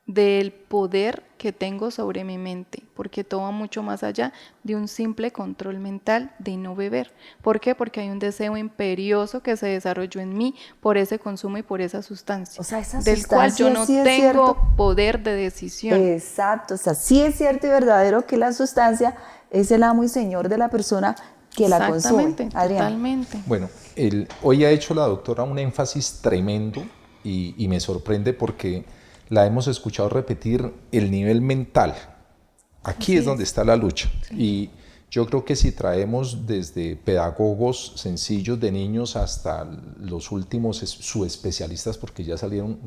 del poder que tengo sobre mi mente, porque todo va mucho más allá de un simple control mental de no beber. ¿Por qué? Porque hay un deseo imperioso que se desarrolló en mí por ese consumo y por esa sustancia, O sea, esa del cual yo no tengo poder de decisión. Exacto, o sea, sí es cierto y verdadero que la sustancia es el amo y señor de la persona que la consume. Adrián. Totalmente. Bueno, hoy ha hecho la doctora un énfasis tremendo y me sorprende porque la hemos escuchado repetir el nivel mental. Aquí es donde está la lucha. Sí. Y yo creo que si traemos desde pedagogos sencillos de niños hasta los últimos subespecialistas, porque ya salió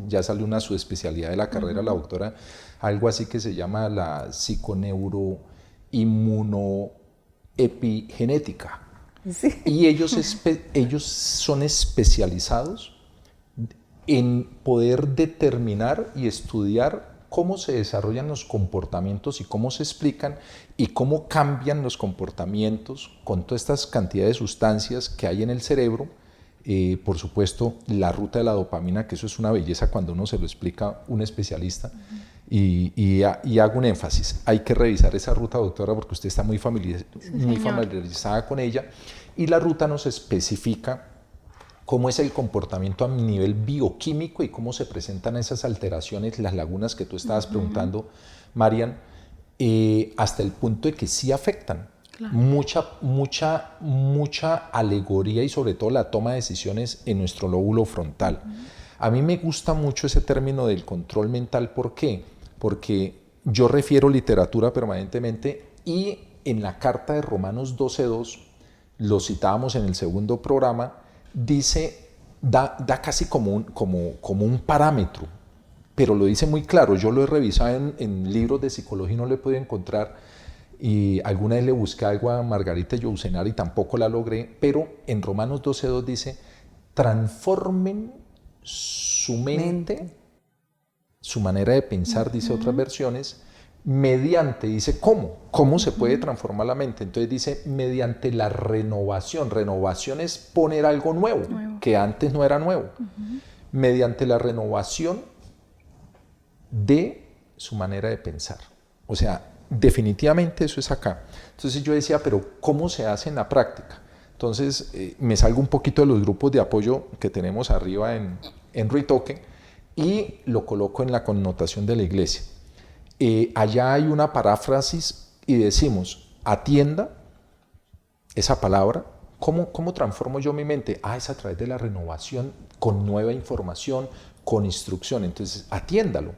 una subespecialidad de la carrera, la doctora, algo así que se llama la psiconeuroinmunoepigenética. Sí. Y ellos son especializados en poder determinar y estudiar cómo se desarrollan los comportamientos y cómo se explican y cómo cambian los comportamientos con todas estas cantidades de sustancias que hay en el cerebro. Por supuesto, la ruta de la dopamina, que eso es una belleza cuando uno se lo explica un especialista. Y hago un énfasis, hay que revisar esa ruta, doctora, porque usted está muy familiarizada con ella, y la ruta nos especifica cómo es el comportamiento a nivel bioquímico y cómo se presentan esas alteraciones, las lagunas que tú estabas preguntando, Marian, hasta el punto de que sí afectan. Claro. Mucha alegoría y sobre todo la toma de decisiones en nuestro lóbulo frontal. A mí me gusta mucho ese término del control mental. ¿Por qué? Porque yo refiero literatura permanentemente y en la carta de Romanos 12:2, lo citábamos en el segundo programa, dice, da casi como un parámetro, pero lo dice muy claro. Yo lo he revisado en libros de psicología y no lo he podido encontrar, y alguna vez le busqué algo a Margarita Yourcenar y tampoco la logré, pero en Romanos 12:2 dice, transformen su mente, su manera de pensar, dice otras versiones, mediante, dice, ¿cómo se puede transformar la mente? Entonces dice, mediante la renovación. Renovación es poner algo nuevo, que antes no era nuevo. Mediante la renovación de su manera de pensar. O sea, definitivamente eso es acá. Entonces yo decía, pero ¿cómo se hace en la práctica? Entonces me salgo un poquito de los grupos de apoyo que tenemos arriba en Ritoque y lo coloco en la connotación de la iglesia. Allá hay una paráfrasis y decimos, atienda esa palabra. ¿Cómo transformo yo mi mente? Es a través de la renovación, con nueva información, con instrucción. Entonces, atiéndalo.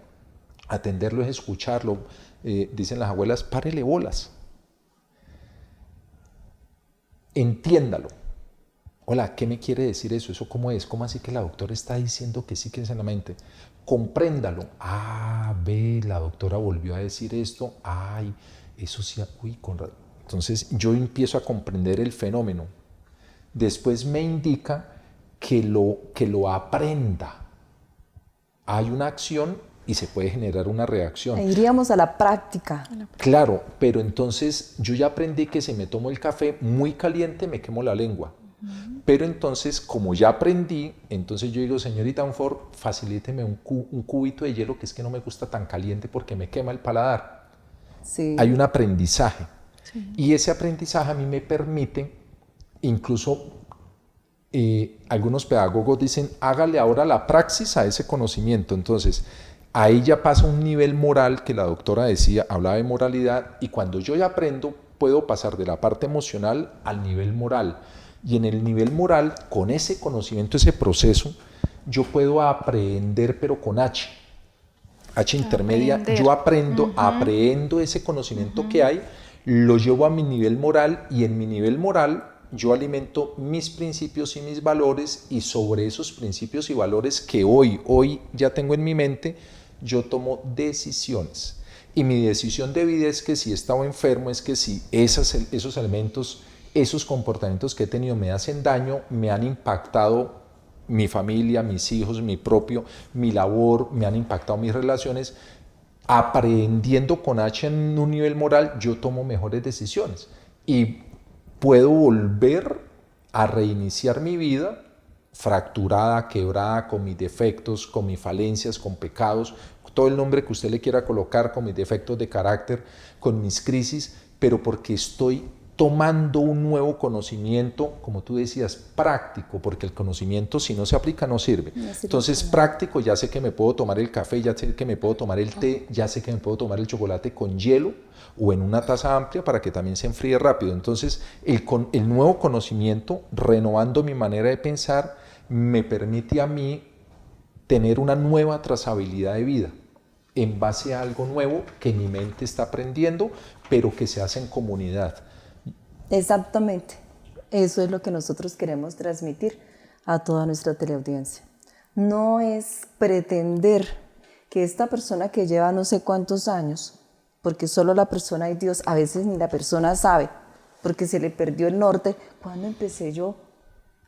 Atenderlo es escucharlo. Dicen las abuelas, párele bolas. Entiéndalo. Hola, ¿qué me quiere decir eso? ¿Eso cómo es? ¿Cómo así que la doctora está diciendo que sí que es en la mente? Compréndalo. La doctora volvió a decir esto. Eso sí, Entonces yo empiezo a comprender el fenómeno. Después me indica que lo aprenda. Hay una acción y se puede generar una reacción. Iríamos a la práctica. Claro, pero entonces yo ya aprendí que si me tomo el café muy caliente me quemo la lengua. Pero entonces, como ya aprendí, entonces yo digo, señorita Anfor, facilíteme un cubito de hielo, que es que no me gusta tan caliente porque me quema el paladar. Sí. Hay un aprendizaje. Sí. Y ese aprendizaje a mí me permite, incluso algunos pedagogos dicen, hágale ahora la praxis a ese conocimiento. Entonces, ahí ya pasa un nivel moral que la doctora decía, hablaba de moralidad, y cuando yo ya aprendo, puedo pasar de la parte emocional al nivel moral. Y en el nivel moral, con ese conocimiento, ese proceso, yo puedo aprender, pero con H intermedia. Yo aprendo ese conocimiento que hay, lo llevo a mi nivel moral, y en mi nivel moral yo alimento mis principios y mis valores, y sobre esos principios y valores que hoy ya tengo en mi mente, yo tomo decisiones. Y mi decisión de vida es que si he estado enfermo, es que si esos elementos, esos comportamientos que he tenido me hacen daño, me han impactado mi familia, mis hijos, mi labor, me han impactado mis relaciones, aprendiendo con H en un nivel moral, yo tomo mejores decisiones y puedo volver a reiniciar mi vida fracturada, quebrada, con mis defectos, con mis falencias, con pecados, todo el nombre que usted le quiera colocar, con mis defectos de carácter, con mis crisis, pero porque estoy tomando un nuevo conocimiento, como tú decías, práctico, porque el conocimiento si no se aplica no sirve. Entonces práctico, ya sé que me puedo tomar el café, ya sé que me puedo tomar el té, ya sé que me puedo tomar el chocolate con hielo o en una taza amplia para que también se enfríe rápido. Entonces el nuevo conocimiento, renovando mi manera de pensar, me permite a mí tener una nueva trazabilidad de vida en base a algo nuevo que mi mente está aprendiendo, pero que se hace en comunidad. Exactamente, eso es lo que nosotros queremos transmitir a toda nuestra teleaudiencia. No es pretender que esta persona que lleva no sé cuántos años, porque solo la persona y Dios, a veces ni la persona sabe, porque se le perdió el norte. ¿Cuándo empecé yo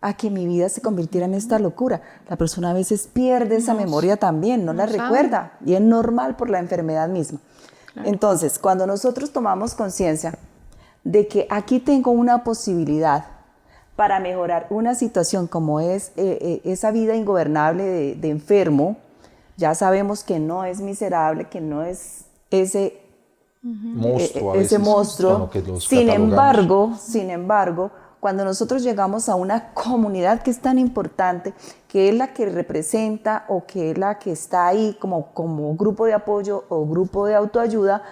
a que mi vida se convirtiera en esta locura? La persona a veces pierde esa memoria también, no la recuerda, y es normal por la enfermedad misma. Claro. Entonces, cuando nosotros tomamos conciencia de que aquí tengo una posibilidad para mejorar una situación como es esa vida ingobernable de enfermo, ya sabemos que no es miserable, que no es ese monstruo. Sin embargo, cuando nosotros llegamos a una comunidad que es tan importante, que es la que representa o que es la que está ahí como grupo de apoyo o grupo de autoayuda,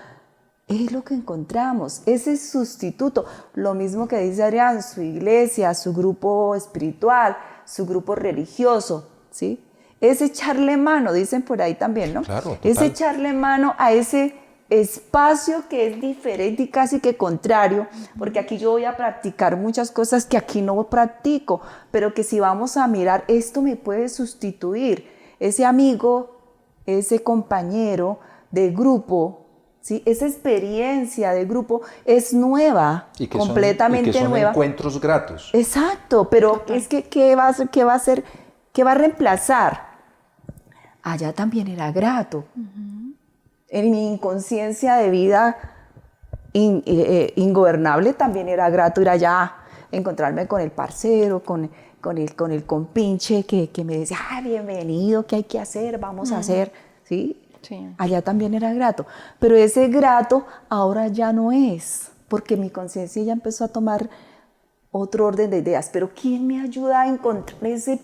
es lo que encontramos, ese sustituto, lo mismo que dice Adrián, su iglesia, su grupo espiritual, su grupo religioso, ¿sí? Es echarle mano, dicen por ahí también, ¿no? Claro, total. Es echarle mano a ese espacio que es diferente y casi que contrario, porque aquí yo voy a practicar muchas cosas que aquí no practico, pero que si vamos a mirar, esto me puede sustituir, ese amigo, ese compañero de grupo, ¿sí? Esa experiencia de grupo es nueva, Y que completamente son nueva. encuentros gratos. Exacto, pero es que ¿qué va a hacer? ¿Qué va a hacer? ¿Qué va a reemplazar? Allá también era grato. En mi inconsciencia de vida ingobernable también era grato ir allá, encontrarme con el parcero, con el compinche que me decía, bienvenido, ¿qué hay que hacer? Vamos a hacer, ¿sí? Sí. Allá también era grato, pero ese grato ahora ya no es, porque mi conciencia ya empezó a tomar otro orden de ideas. Pero ¿quién me ayuda a encontrar esa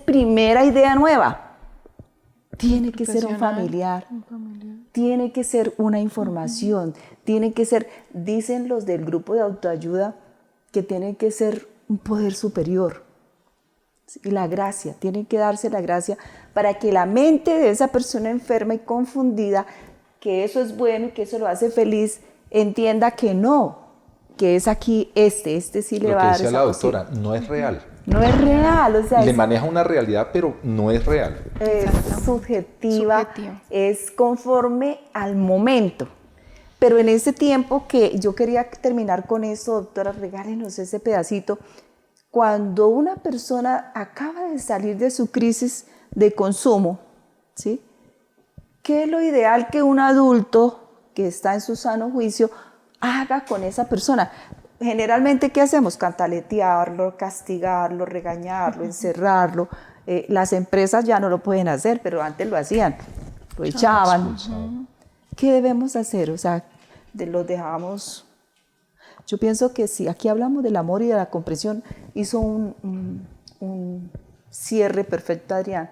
primera idea nueva? Tiene que ser un familiar, tiene que ser una información, tiene que ser, dicen los del grupo de autoayuda, que tiene que ser un poder superior. Y la gracia, tiene que darse la gracia para que la mente de esa persona enferma y confundida, que eso es bueno y que eso lo hace feliz, entienda que no, que es aquí este sí le va a dar esa Lo que decía la doctora, no es real. No es real, o sea, Le maneja una realidad, pero no es real. Es subjetiva, es conforme al momento. Pero en ese tiempo que yo quería terminar con esto, doctora, regálenos ese pedacito. Cuando una persona acaba de salir de su crisis de consumo, ¿sí? ¿Qué es lo ideal que un adulto que está en su sano juicio haga con esa persona? Generalmente, ¿qué hacemos? Cantaletearlo, castigarlo, regañarlo, encerrarlo. Las empresas ya no lo pueden hacer, pero antes lo hacían, lo echaban. ¿Qué debemos hacer? O sea, los dejamos. Yo pienso que si aquí hablamos del amor y de la comprensión, hizo un cierre perfecto Adrián,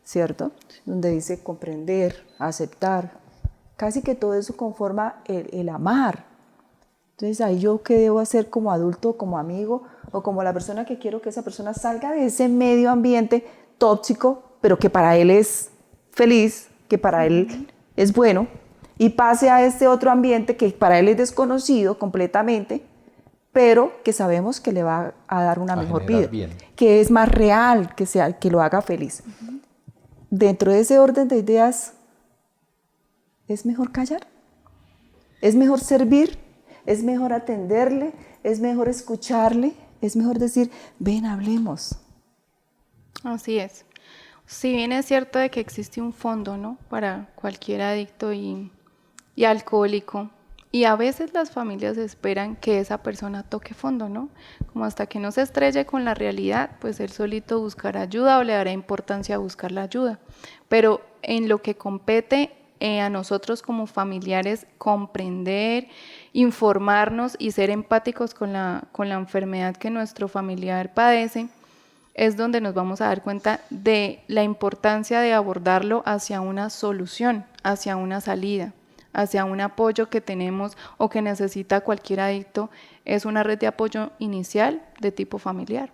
¿cierto? Donde dice comprender, aceptar. Casi que todo eso conforma el amar. Entonces, ahí yo qué debo hacer como adulto, como amigo, o como la persona que quiero que esa persona salga de ese medio ambiente tóxico, pero que para él es feliz, que para él es bueno, y pase a este otro ambiente que para él es desconocido completamente, pero que sabemos que le va a dar una mejor vida, que es más real, que lo haga feliz. Dentro de ese orden de ideas, ¿es mejor callar? ¿Es mejor servir? ¿Es mejor atenderle? ¿Es mejor escucharle? ¿Es mejor decir, ven, hablemos? Así es. Si bien es cierto de que existe un fondo, ¿no?, para cualquier adicto y alcohólico, y a veces las familias esperan que esa persona toque fondo, ¿no? Como hasta que no se estrelle con la realidad, pues él solito buscará ayuda o le dará importancia a buscar la ayuda. Pero en lo que compete a nosotros como familiares, comprender, informarnos y ser empáticos con la enfermedad que nuestro familiar padece, es donde nos vamos a dar cuenta de la importancia de abordarlo hacia una solución, hacia una salida, hacia un apoyo que tenemos o que necesita cualquier adicto. Es una red de apoyo inicial de tipo familiar.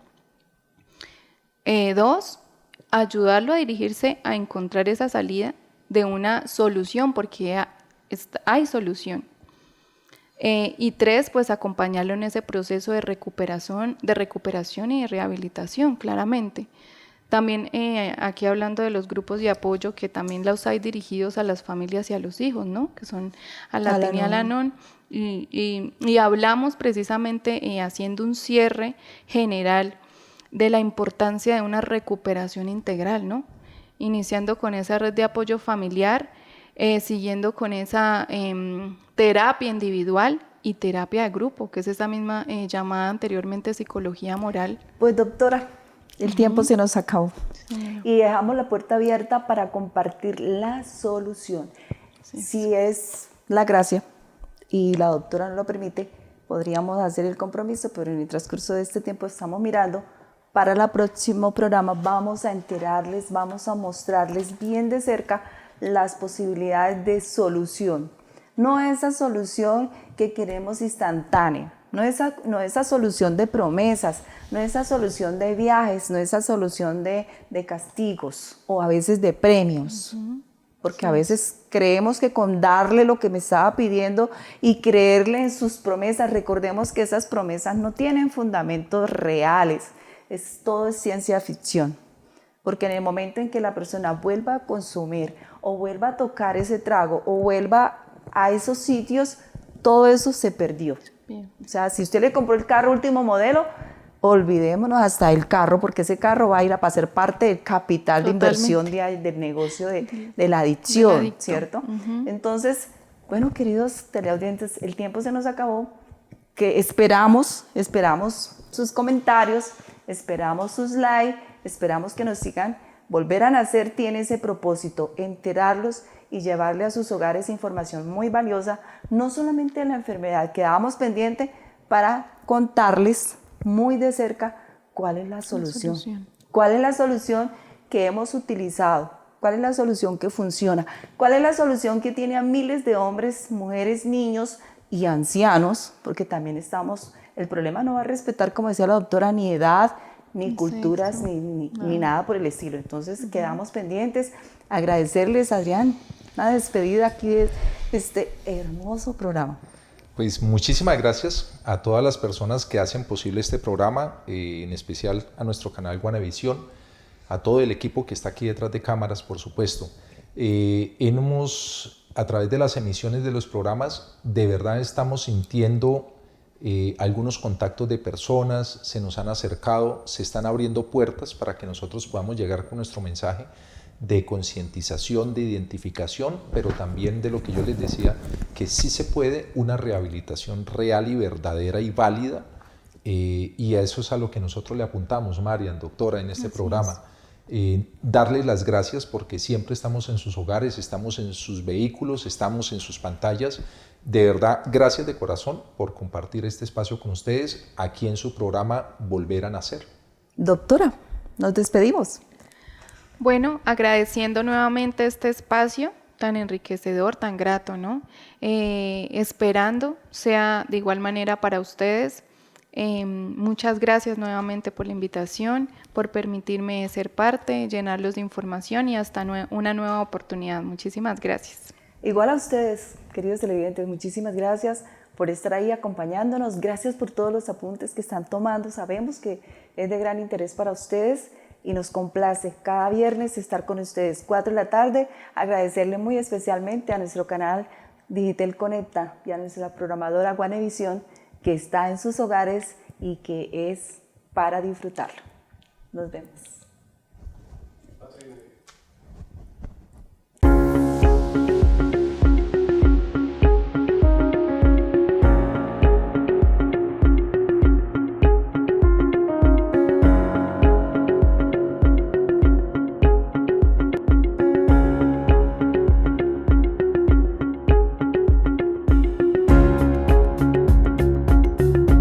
2, ayudarlo a dirigirse a encontrar esa salida de una solución, porque hay solución. Y 3, pues acompañarlo en ese proceso de recuperación y de rehabilitación, claramente. También aquí hablando de los grupos de apoyo, que también los hay dirigidos a las familias y a los hijos, ¿no?, que son Al-Anon y Al-Anon, y hablamos precisamente haciendo un cierre general de la importancia de una recuperación integral, ¿no?, iniciando con esa red de apoyo familiar, siguiendo con esa terapia individual y terapia de grupo, que es esa misma llamada anteriormente psicología moral. Pues doctora, el tiempo se nos acabó. Sí. Y dejamos la puerta abierta para compartir la solución. Sí. Si es la gracia y la doctora nos lo permite, podríamos hacer el compromiso, pero en el transcurso de este tiempo estamos mirando. Para el próximo programa vamos a enterarles, vamos a mostrarles bien de cerca las posibilidades de solución no esa solución que queremos instantánea, no esa solución de promesas, no esa solución de viajes, no esa solución de castigos o a veces de premios. Porque a veces creemos que con darle lo que me estaba pidiendo y creerle en sus promesas, recordemos que esas promesas no tienen fundamentos reales, todo es ciencia ficción. Porque en el momento en que la persona vuelva a consumir o vuelva a tocar ese trago o vuelva a esos sitios, todo eso se perdió. Bien. O sea, si usted le compró el carro último modelo, olvidémonos hasta el carro, porque ese carro va a ir a ser parte del capital de inversión del negocio de la adicción, ¿cierto? Entonces, bueno, queridos teleaudientes, el tiempo se nos acabó, que esperamos sus comentarios, esperamos sus likes, esperamos que nos sigan. Volver a Nacer tiene ese propósito, enterarlos y llevarle a sus hogares información muy valiosa, no solamente de la enfermedad, quedábamos pendientes para contarles muy de cerca cuál es la solución. ¿Cuál es la solución que hemos utilizado? ¿Cuál es la solución que funciona? ¿Cuál es la solución que tiene a miles de hombres, mujeres, niños y ancianos? Porque también el problema no va a respetar, como decía la doctora, ni edad, ni culturas, ni nada por el estilo. Entonces quedamos pendientes. Agradecerles, Adrián, una despedida aquí de este hermoso programa. Pues muchísimas gracias a todas las personas que hacen posible este programa, en especial a nuestro canal Guanevisión, a todo el equipo que está aquí detrás de cámaras, por supuesto. A través de las emisiones de los programas, de verdad estamos sintiendo algunos contactos de personas, se nos han acercado, se están abriendo puertas para que nosotros podamos llegar con nuestro mensaje de concientización, de identificación, pero también de lo que yo les decía, que sí se puede una rehabilitación real y verdadera y válida, y a eso es a lo que nosotros le apuntamos, Marian, doctora, en este programa. Darles las gracias porque siempre estamos en sus hogares, estamos en sus vehículos, estamos en sus pantallas. De verdad, gracias de corazón por compartir este espacio con ustedes aquí en su programa Volver a Nacer. Doctora, nos despedimos. Bueno, agradeciendo nuevamente este espacio tan enriquecedor, tan grato, ¿no? Esperando sea de igual manera para ustedes. Muchas gracias nuevamente por la invitación, por permitirme ser parte, llenarlos de información y hasta una nueva oportunidad. Muchísimas gracias. Igual a ustedes, queridos televidentes, muchísimas gracias por estar ahí acompañándonos. Gracias por todos los apuntes que están tomando. Sabemos que es de gran interés para ustedes y nos complace cada viernes estar con ustedes 4 de la tarde. Agradecerle muy especialmente a nuestro canal Digital Conecta y a nuestra programadora Guanevisión, que está en sus hogares y que es para disfrutarlo. Nos vemos.